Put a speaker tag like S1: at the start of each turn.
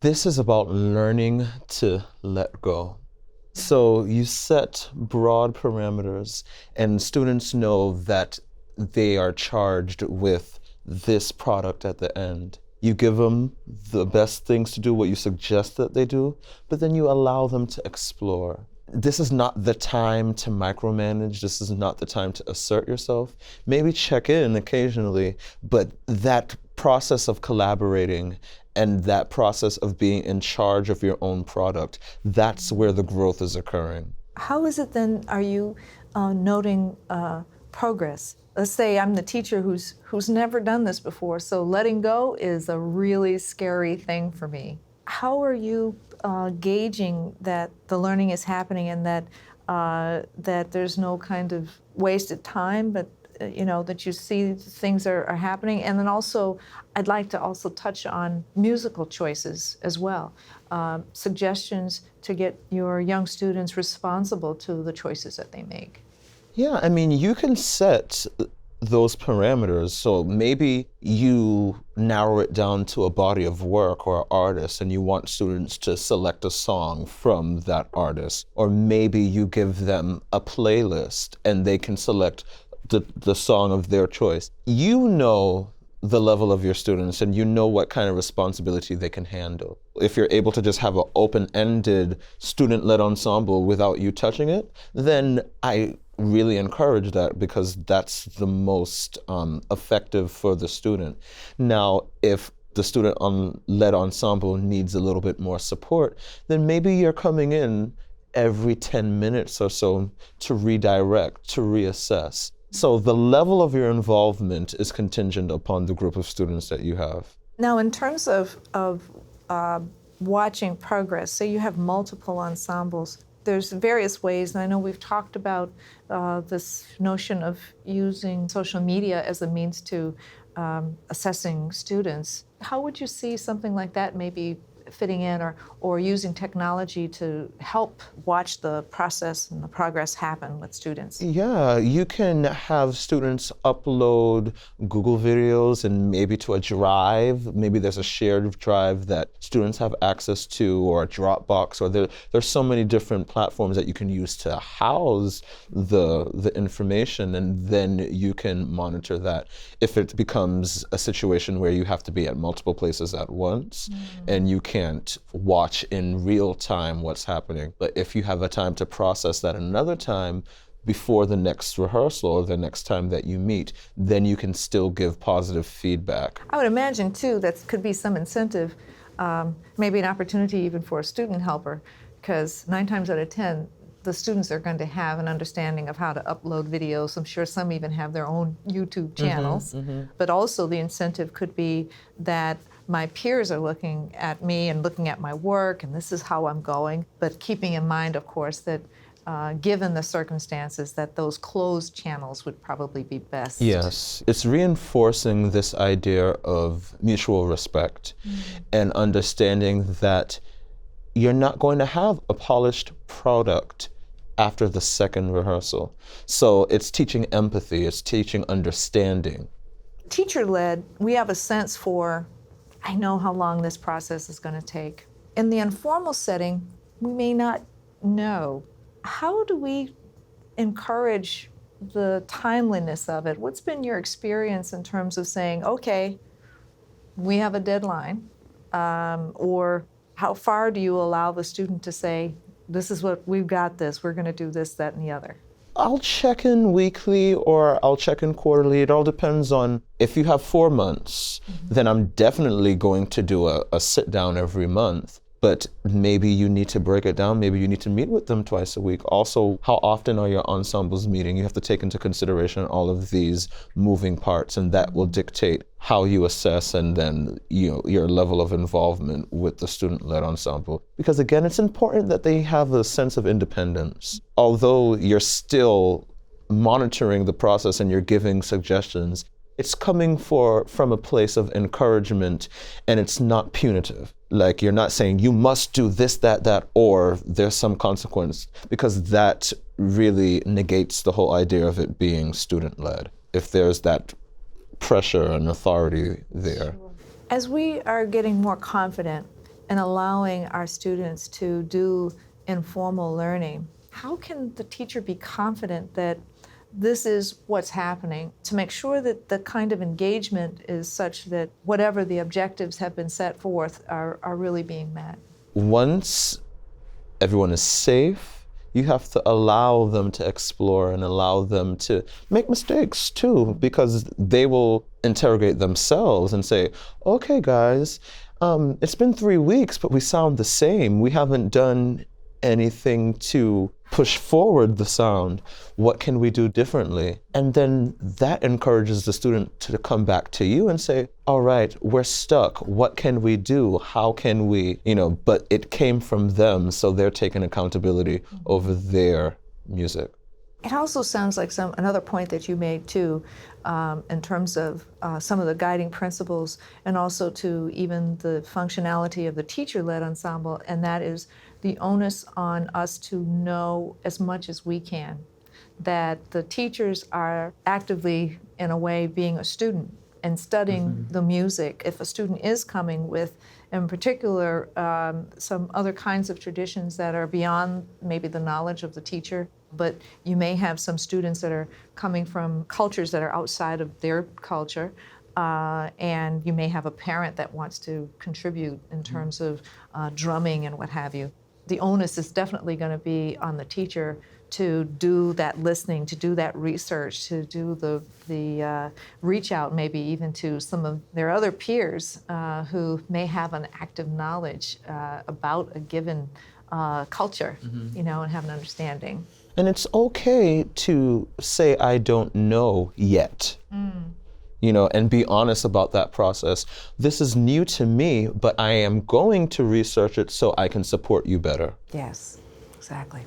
S1: This is about learning to let go. So you set broad parameters, and students know that they are charged with this product at the end. You give them the best things to do, what you suggest that they do, but then you allow them to explore. This is not the time to micromanage. This is not the time to assert yourself. Maybe check in occasionally, but that process of collaborating and that process of being in charge of your own product, that's where the growth is occurring.
S2: How is it then, are you noting progress? Let's say I'm the teacher who's never done this before, so letting go is a really scary thing for me. How are you gauging that the learning is happening and that there's no kind of wasted time, but that you see things are happening? And then also, I'd like to also touch on musical choices as well. Suggestions to get your young students responsible to the choices that they make.
S1: Yeah, I mean, you can set those parameters. So maybe you narrow it down to a body of work or artist and you want students to select a song from that artist. Or maybe you give them a playlist and they can select the song of their choice. You know the level of your students and you know what kind of responsibility they can handle. If you're able to just have an open-ended student-led ensemble without you touching it, then I really encourage that because that's the most effective for the student. Now, if the student-led ensemble needs a little bit more support, then maybe you're coming in every 10 minutes or so to redirect, to reassess. So the level of your involvement is contingent upon the group of students that you have.
S2: Now, in terms of watching progress, say you have multiple ensembles, there's various ways, and I know we've talked about this notion of using social media as a means to assessing students. How would you see something like that maybe fitting in, or using technology to help watch the process and the progress happen with students?
S1: Yeah, you can have students upload Google videos and maybe to a drive. Maybe there's a shared drive that students have access to, or a Dropbox, or there's so many different platforms that you can use to house the information, and then you can monitor that. If it becomes a situation where you have to be at multiple places at once and you can't watch in real time what's happening, but if you have a time to process that another time before the next rehearsal or the next time that you meet, then you can still give positive feedback.
S2: I would imagine too that could be some incentive, maybe an opportunity even for a student helper, because 9 times out of 10 the students are going to have an understanding of how to upload videos. I'm sure some even have their own YouTube channels, but also the incentive could be that my peers are looking at me and looking at my work, and this is how I'm going, but keeping in mind, of course, that given the circumstances, that those closed channels would probably be best.
S1: Yes, it's reinforcing this idea of mutual respect and understanding that you're not going to have a polished product after the second rehearsal. So it's teaching empathy, it's teaching understanding.
S2: Teacher-led, we have a sense for, I know how long this process is going to take. In the informal setting, we may not know. How do we encourage the timeliness of it? What's been your experience in terms of saying, okay, we have a deadline, or how far do you allow the student to say, this is what, we've got this, we're going to do this, that, and the other?
S1: I'll check in weekly or I'll check in quarterly. It all depends on, if you have 4 months, then I'm definitely going to do a sit down every month. But maybe you need to break it down. Maybe you need to meet with them twice a week. Also, how often are your ensembles meeting? You have to take into consideration all of these moving parts, and that will dictate how you assess and then your level of involvement with the student-led ensemble. Because again, it's important that they have a sense of independence. Although you're still monitoring the process and you're giving suggestions, it's coming from a place of encouragement, and it's not punitive. Like, you're not saying you must do this, that, or there's some consequence, because that really negates the whole idea of it being student-led, if there's that pressure and authority there.
S2: As we are getting more confident and allowing our students to do informal learning, how can the teacher be confident that this is what's happening to make sure that the kind of engagement is such that whatever the objectives have been set forth are really being met?
S1: Once everyone is safe, you have to allow them to explore and allow them to make mistakes too, because they will interrogate themselves and say, okay guys, it's been 3 weeks, but we sound the same. We haven't done anything to push forward the sound. What can we do differently? And then that encourages the student to come back to you and say, all right, we're stuck. What can we do? How can we, but it came from them, so they're taking accountability over their music.
S2: It also sounds like another point that you made too, in terms of some of the guiding principles, and also to even the functionality of the teacher-led ensemble, and that is the onus on us to know as much as we can, that the teachers are actively, in a way, being a student and studying the music. If a student is coming with, in particular, some other kinds of traditions that are beyond maybe the knowledge of the teacher, but you may have some students that are coming from cultures that are outside of their culture, and you may have a parent that wants to contribute in terms of drumming and what have you. The onus is definitely going to be on the teacher to do that listening, to do that research, to do the reach out maybe even to some of their other peers who may have an active knowledge about a given culture, and have an understanding.
S1: And it's okay to say, I don't know yet. And be honest about that process. This is new to me, but I am going to research it so I can support you better.
S2: Yes, exactly.